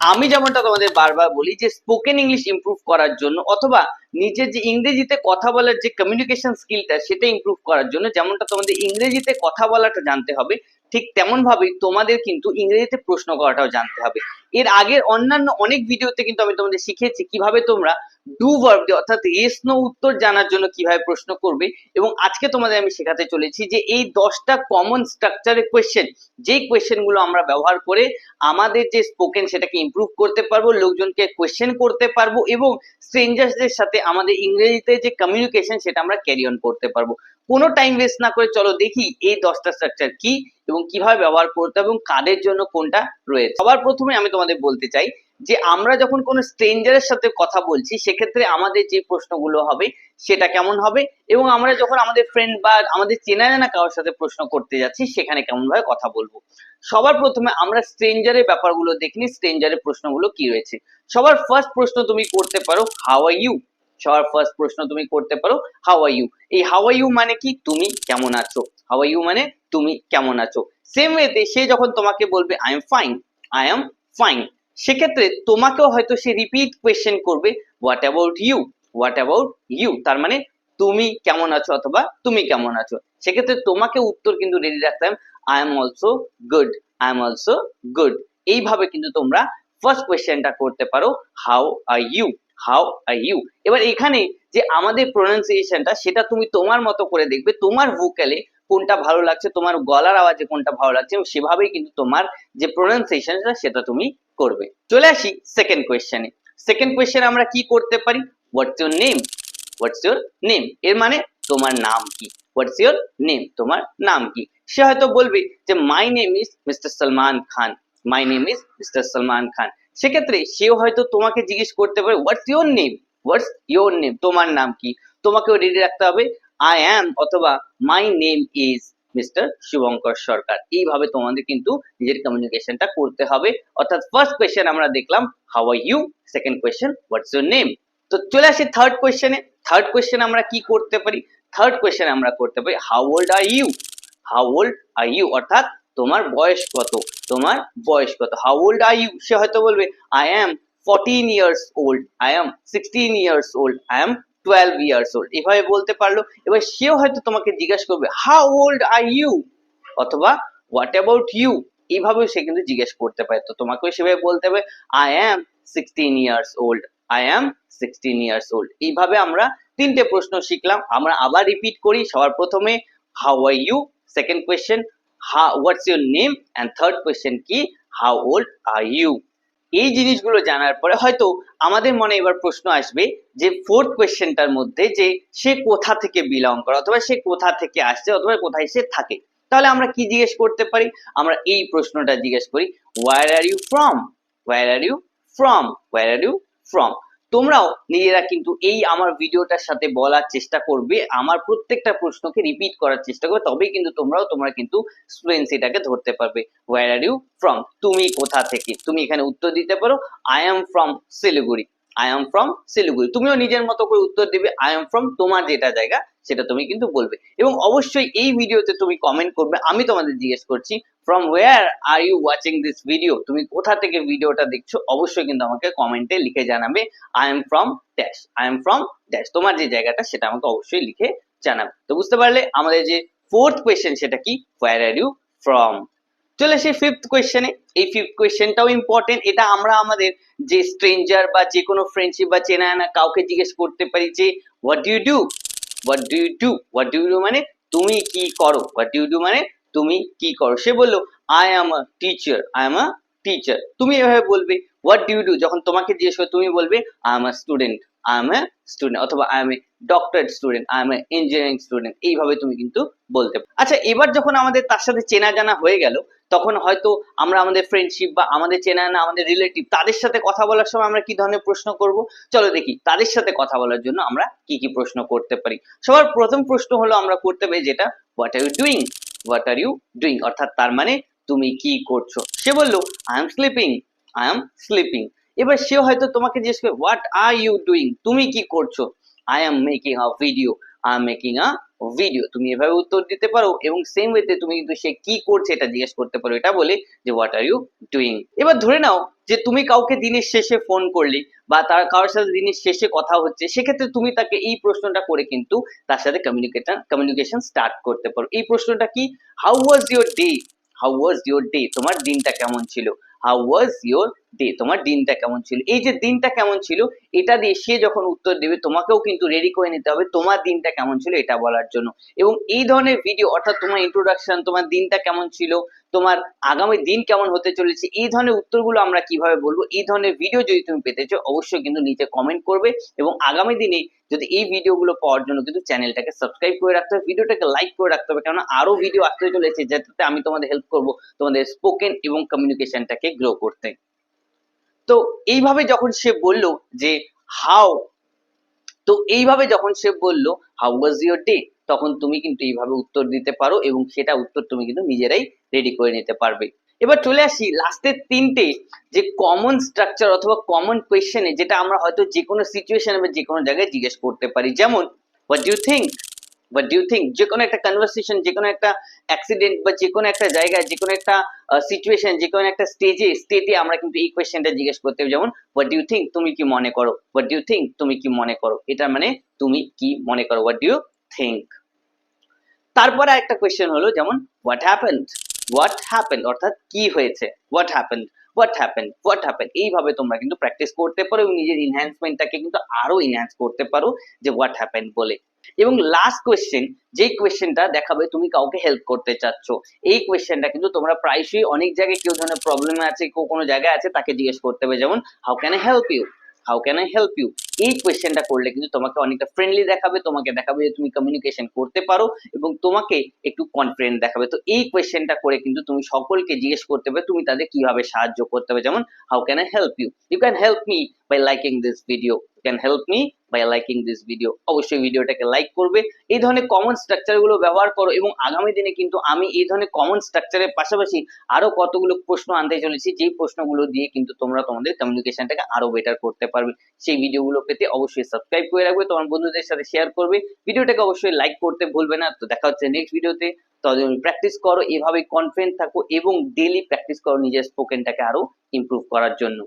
আমি যেমনটা তোমাদের বারবার বলি যে স্পোকেন ইংলিশ ইমপ্রুভ করার জন্য অথবা নিজের যে ইংরেজিতে কথা বলার যে কমিউনিকেশন স্কিলটা সেটা ইমপ্রুভ করার জন্য যেমনটা তোমাদের ইংরেজিতে কথা বলাটা জানতে হবে, ঠিক তেমন ভাবেই তোমাদের কিন্তু ইংরেজিতে প্রশ্ন করাটাও জানতে হবে। এর আগের অন্যান্য অনেক ভিডিওতে কিন্তু আমি তোমাদের শিখিয়েছি কিভাবে তোমরা ডু ভার্ব দিয়ে অর্থাৎ ইয়েস নো উত্তর জানার জন্য কিভাবে প্রশ্ন করবে, এবং আজকে তোমাদের আমি শেখাতে চলেছি যে এই 10টা কমন স্ট্রাকচারের কোয়েশ্চেন, যেই কোয়েশ্চেন গুলো আমরা ব্যবহার করে আমাদের যে স্পোকেন সেটাকে ইমপ্রুভ করতে পারবো, লোকজনকে কোয়েশ্চেন করতে পারবো এবং স্ট্রেঞ্জার্সদের সাথে আমাদের ইংরেজিতে যে কমিউনিকেশন সেটা আমরা ক্যারি অন করতে পারবো। কোনো টাইম ওয়েস্ট না করে চলো দেখি এই 10টা স্ট্রাকচার কি এবং কিভাবে ব্যবহার করতে হবে এবং কাদের জন্য কোনটা রয়েছে। সবার প্রথমে আমি তোমাদের বলতে চাই যে আমরা যখন কোনো স্ট্রেঞ্জারের সাথে কথা বলছি সেক্ষেত্রে আমাদের যে প্রশ্নগুলো হবে সেটা কেমন হবে, এবং আমরা যখন আমাদের ফ্রেন্ড বা আমাদের চেনা জানা কারোর সাথে প্রশ্ন করতে যাচ্ছি সেখানে কেমন ভাবে কথা বলবো। সবার প্রথমে আমরা স্ট্রেঞ্জারের ব্যাপারগুলো দেখিনি, স্ট্রেঞ্জারের প্রশ্নগুলো কি রয়েছে। সবার ফার্স্ট প্রশ্ন তুমি করতে পারো হাউ আর ইউ। সবার ফার্স্ট প্রশ্ন তুমি করতে পারো হাউ আর ইউ। এই হাউ আর ইউ মানে কি তুমি কেমন আছো, হাউ আর ইউ মানে তুমি কেমন আছো। সেম ওয়েতে সে যখন তোমাকে বলবে I am fine, I am fine, সেক্ষেত্রে তোমাকেও হয়তো সে রিপিট কোয়েশ্চেন করবে what about you, what about you, তার মানে তুমি কেমন আছো অথবা তুমি কেমন আছো। সেক্ষেত্রে তোমাকে উত্তর কিন্তু রেডি রাখতে হবে I am also good, I am also good. এইভাবে কিন্তু তোমরা ফার্স্ট কোয়েশ্চেনটা করতে পারো how are you, how are you. এবার এখানে যে আমাদের প্রোনাউন্সিয়েশনটা সেটা তুমি তোমার মতো করে দেখবে, তোমার ভোকালে কোনটা ভালো লাগছে, তোমার গলার আওয়াজে কোনটা ভালো লাগছে, এবং সেভাবেই কিন্তু তোমার যে প্রোনাউন্সিয়েশনটা সেটা তুমি করবে। চলে আসি সেকেন্ড কোয়েশ্চেনে। সেকেন্ড কোয়েশ্চেন আমরা কি করতে পারি হোয়াটস your name, what's your name এর মানে তোমার নাম কি, হোয়াটস ইউর নেম তোমার নাম কি। সে হয়তো বলবে যে my name is mister Salman Khan, my name is mister Salman Khan. সেক্ষেত্রে সেও হয়তো তোমাকে জিজ্ঞেস করতে পারে what's your name, what's your name তোমার নাম কি। তোমাকেও রেডি রাখতে হবে আই অ্যাম অথবা my name is mister Shubhankar Sarkar. এইভাবে তোমাদের কিন্তু নিজের কমিউনিকেশনটা করতে হবে। অর্থাৎ ফার্স্ট কোয়েশ্চেন আমরা দেখলাম how are you, second question what's your name. তো চলে আসি থার্ড কোয়েশ্চেনে। থার্ড কোয়েশ্চেন আমরা কি করতে পারি, থার্ড কোয়েশ্চেন আমরা করতে পারি how old are you, how old are you অর্থাৎ তোমার বয়স কত, তোমার বয়স কত। হাউ ওল্ড আর ইউ, সে হয়তো বলবে I am 14 years old, I am 16 years old, I am 12 years old। এভাবে বলতে পারলো। এবার সেও হয়তো তোমাকে জিজ্ঞাসা করবে হাউ ওল্ড আর ইউ অথবা হোয়াট অ্যাবাউট ইউ, এইভাবেও সে কিন্তু জিজ্ঞেস করতে পারে। তো তোমাকেও সেভাবে বলতে হবে I am 16 years old, I am 16 years old। এইভাবে আমরা তিনটে প্রশ্ন শিখলাম। আমরা আবার রিপিট করি। সবার প্রথমে how are you, second question what's your name, and third question কি হাউ ওল্ড আর ইউ। এই জিনিসগুলো জানার পরে হয়তো আমাদের মনে এবার প্রশ্ন আসবে যে ফোর্থ কোয়েশ্চেনটার মধ্যে যে সে কোথা থেকে বিলং করে অথবা সে কোথা থেকে আসছে অথবা কোথায় সে থাকে। তাহলে আমরা কি জিজ্ঞেস করতে পারি, আমরা এই প্রশ্নটা জিজ্ঞেস করি where are you from, where are you from, where are you from. তোমরাও নিজেরা কিন্তু এই আমার ভিডিওটার সাথে বলার চেষ্টা করবে, আমার প্রত্যেকটা প্রশ্নকে রিপিট করার চেষ্টা করবে, তবেই কিন্তু তোমরা কিন্তু ফ্লুয়েন্সিটাকে ধরতে পারবে। হোয়ার আর ইউ ফ্রম, তুমি কোথা থেকে। তুমি এখানে উত্তর দিতে পারো I am from Siliguri, I am from Siliguri. তুমিও নিজের মতো করে উত্তর দিবে আই এম ফ্রম তোমার যেটা জায়গা সেটা তুমি কিন্তু বলবে। এবং অবশ্যই এই ভিডিওতে তুমি কমেন্ট করবে, আমি তোমাদের জিজ্ঞেস করছি from where are you watching this video, তুমি কোথা থেকে ভিডিওটা দেখছো অবশ্যই কিন্তু আমাকে কমেন্টে লিখে জানাবে I am from dash, I am from dash, তোমার যে জায়গাটা সেটা আমাকে অবশ্যই লিখে জানাবে। তো বুঝতে পারলে আমাদের যে ফোর্থ কোয়েশ্চেন সেটা কি হোয়ার আর ইউ ফ্রম। চলে আসি ফিফথ কোয়েশ্চেনে। এই ফিফথ কোয়েশ্চেনটাও ইম্পর্টেন্ট। এটা আমরা আমাদের যে স্ট্রেঞ্জার বা যে কোনো ফ্রেন্ডশিপ বা চেনা না কাউকে জিজ্ঞেস করতে পারি যে what do you do, what do you do, what do you do মানে তুমি কি করো, হোয়াট ডু ইউ ডু মানে তুমি কি করো। সে বললো I am a teacher, I am a teacher. তুমি এভাবে বলবে হোয়াট ডু ইউ ডু, যখন তোমাকে জিজ্ঞেস করে তুমি বলবে I am a student, I am a student অথবা I am a doctorate student, I am a engineering student. এইভাবে তুমি কিন্তু বলতে পারো। আচ্ছা, এবার যখন আমাদের তার সাথে চেনা জানা হয়ে গেল তখন হয়তো আমরা আমাদের ফ্রেন্ডশিপ বা আমাদের চেনা না আমাদের রিলেটিভ তাদের সাথে কথা বলার সময় আমরা কি ধরনের প্রশ্ন করব। চলো দেখি তাদের সাথে কথা বলার জন্য আমরা কি কি প্রশ্ন করতে পারি। সবার প্রথম প্রশ্ন হলো আমরা করতে পারি যেটা what are you doing, what are you doing অর্থাৎ তার মানে তুমি কি করছো। সে বললো I am sleeping, I am sleeping. এবার সে হয়তো তোমাকে জিজ্ঞেস করে হোয়াট আর ইউ ডুইং, তুমি কি করছো। I am making a video, I am making a video. তুমি এভাবে উত্তর দিতে পারো এবং সেম ওয়েতে তুমি কিন্তু সে কি করছে এটা জিজ্ঞেস করতে পারো, এটা বলে যে হোয়াট আর ইউ ডুইং। এবার ধরে নাও যে তুমি কাউকে দিনের শেষে ফোন করলে বা তার কারোর সাথে দিনের শেষে কথা হচ্ছে, সেক্ষেত্রে তুমি তাকে এই প্রশ্নটা করে কিন্তু তার সাথে কমিউনিকেশন স্টার্ট করতে পারো। এই প্রশ্নটা কি? How was your day? How was your day? তোমার দিনটা কেমন ছিল? How was your day? তোমার দিনটা কেমন ছিল? এই যে দিনটা কেমন ছিল, এটা দিয়ে সে যখন উত্তর দেবে তোমাকেও কিন্তু রেডি করে নিতে হবে তোমার দিনটা কেমন ছিল এটা বলার জন্য। এবং এই ধরনের ভিডিও, অর্থাৎ তোমার ইন্ট্রোডাকশন, তোমার দিনটা কেমন ছিল, তোমার আগামী দিন কেমন হতে চলেছে, এই ধরনের উত্তরগুলো আমরা কিভাবে বলবো, এই ধরনের ভিডিও যদি তুমি পেতে চাও অবশ্যই কিন্তু নিচে কমেন্ট করবে। এবং আগামী দিনে যদি এই ভিডিওগুলো পাওয়ার জন্য কিন্তু চ্যানেলটাকে সাবস্ক্রাইব করে রাখতে হবে, ভিডিওটাকে লাইক করে রাখতে হবে, কেননা আরো ভিডিও আসতে চলেছে যাতে আমি তোমাদের হেল্প করবো তোমাদের স্পোকেন এবং কমিউনিকেশনটাকে গ্রো করতে। তো এইভাবে যখন সে বলল যে হাউ, তো এইভাবে যখন সে বলল হাউ ওয়াজ ইউর ডে, তখন তুমি কিন্তু এইভাবে উত্তর দিতে পারো এবং সেটা উত্তর তুমি কিন্তু নিজেরাই রেডি করে নিতে পারবে। এবার চলে আসি লাস্টের তিনটে যে কমন স্ট্রাকচার অথবা কমন কোয়েশ্চেনে, যেটা আমরা হয়তো যে কোনো সিচুয়েশনে বা যে কোনো জায়গায় জিজ্ঞেস করতে পারি। যেমন what do you think? What do you think? যে কোনো একটা কনভারসেশন, যে কোনো একটা অ্যাক্সিডেন্ট বা যে কোনো একটা জায়গায়, যে কোনো একটা সিচুয়েশন, যে কোনো একটা স্টেটে আমরা কিন্তু এই কোয়েশ্চেনটা জিজ্ঞেস করতে হবে। যেমন হোয়াট ডু ইউ থিঙ্ক? তুমি কি মনে করো? What do you think? তুমি কি মনে করো? এটা মানে তুমি কি মনে করো, হোয়াট ডু ইউ থিঙ্ক। তারপরে একটা কোয়েশ্চেন হলো যেমন হোয়াট হ্যাপেন্ড? হোয়াট হ্যাপেন্ড অর্থাৎ কি হয়েছে, what happened, what happened, what happened. এইভাবে তোমরা কিন্তু প্র্যাকটিস করতে পারো এবং নিজের ইনহ্যান্সমেন্টটাকে কিন্তু আরো ইনহ্যান্স করতে পারো যে হোয়াট হ্যাপেন্ড বলে। এবং লাস্ট কোয়েশ্চেন, যেই কোয়েশ্চেনটা দেখাবে তুমি কাউকে হেল্প করতে চাচ্ছ, এই কোয়েশ্চেনটা কিন্তু তোমরা প্রায়শই অনেক জায়গায় কেউ ধরনের প্রবলেমে আছে, কেউ কোনো জায়গায় আছে, তাকে জিজ্ঞেস করতে হবে। যেমন how can I help you? How can I help you? এই কোয়েশ্চেনটা করলে কিন্তু তোমাকে অনেকটা ফ্রেন্ডলি দেখাবে, তোমাকে দেখাবে যে তুমি কমিউনিকেশন করতে পারো এবং তোমাকে একটু কনফিডেন্ট দেখাবে। তো এই কোয়েশ্চেনটা করে কিন্তু তুমি সকলকে জিজ্ঞেস করতে হবে তুমি তাদের কিভাবে সাহায্য করতে হবে। যেমন how can I help you? You can help me by liking this video. You can help me by liking this video. অবশ্যই ভিডিওটাকে লাইক করবে। এই ধরনের কমন স্ট্রাকচার গুলো ব্যবহার করো এবং আগামী দিনে কিন্তু আমি এই ধরনের কমন স্ট্রাকচারের পাশাপাশি আরো কতগুলো প্রশ্ন আনতে চলেছি, যেই প্রশ্নগুলো দিয়ে কিন্তু তোমরা তোমাদের কমিউনিকেশনটাকে আরো বেটার করতে পারবে। সেই ভিডিওগুলো পেতে অবশ্যই সাবস্ক্রাইব করে রাখবে, তোমার বন্ধুদের সাথে শেয়ার করবে, ভিডিওটাকে অবশ্যই লাইক করতে ভুলবে না। তো দেখা হচ্ছে নেক্সট ভিডিওতে। ততদিন প্র্যাকটিস করো, এভাবে কনফিডেন্ট থাকো এবং ডেইলি প্র্যাকটিস করো নিজের স্পোকেনটাকে আরো ইমপ্রুভ করার জন্য।